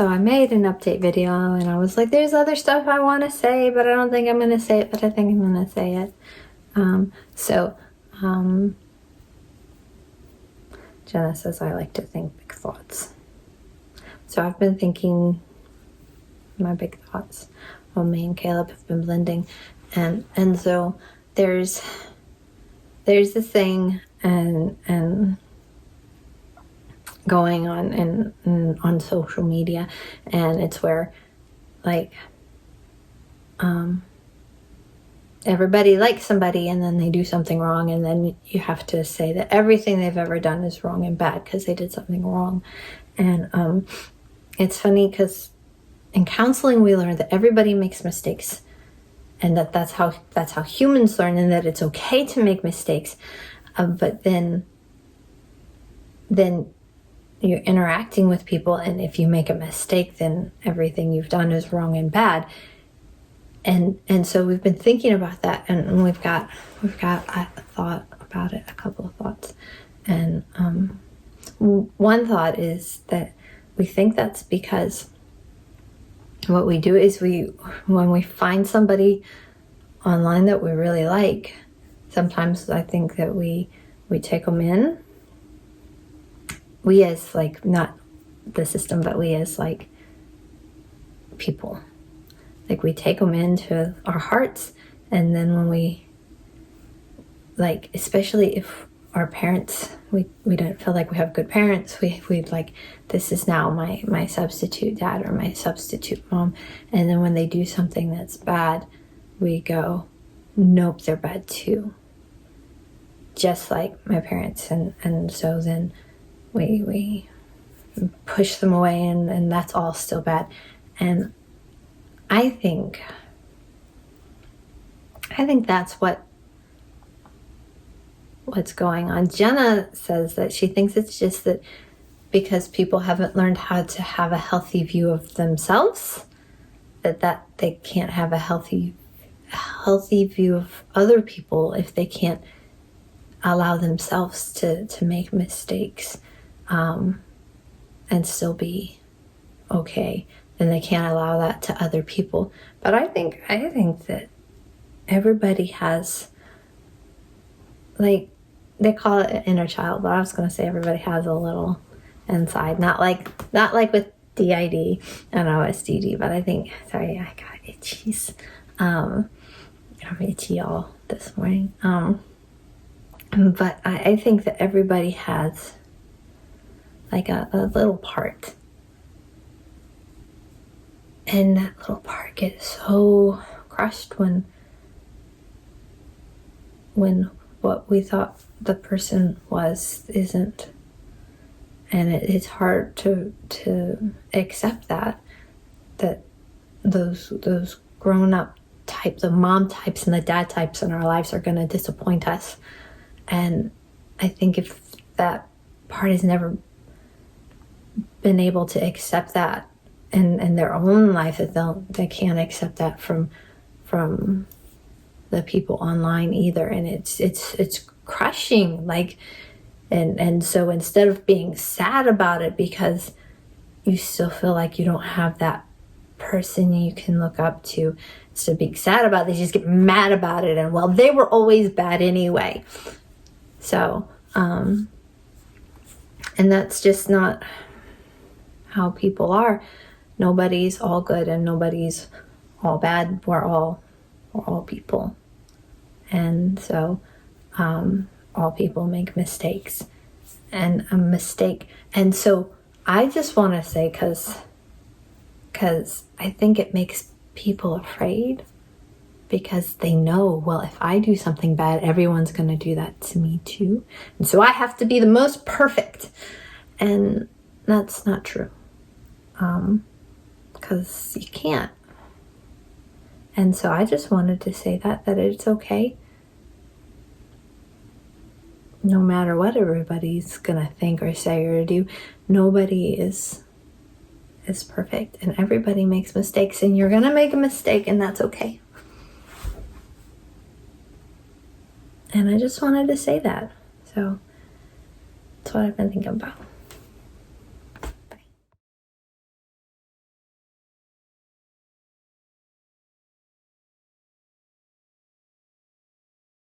So I made an update video, and I was like, there's other stuff I want to say, but I don't think I'm going to say it, but I think I'm going to say it. Jenna says, I like to think big thoughts. So I've been thinking my big thoughts. Well, me and Caleb have been blending. And so there's this thing and going on on social media, and it's where like everybody likes somebody, and then they do something wrong, and then you have to say that everything they've ever done is wrong and bad because they did something wrong. And it's funny because in counseling we learned that everybody makes mistakes, and that's how humans learn, and that it's okay to make mistakes. But then you're interacting with people, and if you make a mistake, then everything you've done is wrong and bad. And so we've been thinking about that, and we've got a thought about it, a couple of thoughts. And one thought is that we think that's because what we do is when we find somebody online that we really like, sometimes I think that we take them in. We as like, not the system, but we as like people. Like we take them into our hearts, and then when we, like, especially if our parents, we don't feel like we have good parents, we'd like, this is now my substitute dad or my substitute mom. And then when they do something that's bad, we go, nope, they're bad too. Just like my parents. And so then we push them away, and that's all still bad. And I think that's what's going on. Jenna says that she thinks it's just that because people haven't learned how to have a healthy view of themselves, that they can't have a healthy view of other people if they can't allow themselves to make mistakes and still be okay. Then they can't allow that to other people. But I think that everybody has, like, they call it an inner child, but I was going to say everybody has a little inside. Not like with D.I.D. and O.S.D.D, but I think, sorry, I got itchies. I'm itchy all this morning. But I think that everybody has like a little part. And that little part gets so crushed when what we thought the person was isn't. And it's hard to accept that those grown-up types, the mom types and the dad types in our lives are going to disappoint us. And I think if that part has never been able to accept that in their own life, that they can't accept that from the people online either. And it's crushing, like, and so instead of being sad about it because you still feel like you don't have that person you can look up to, instead of being sad about it, they just get mad about it, and well, they were always bad anyway. So and that's just not how people are. Nobody's all good and nobody's all bad. We're all people. And so all people make mistakes, and a mistake. And so I just want to say, because I think it makes people afraid, because they know, well, if I do something bad, everyone's going to do that to me too. And so I have to be the most perfect. And that's not true. Because you can't. And so I just wanted to say that it's okay. No matter what everybody's going to think or say or do, nobody is perfect. And everybody makes mistakes. And you're going to make a mistake, and that's okay. And I just wanted to say that. So that's what I've been thinking about.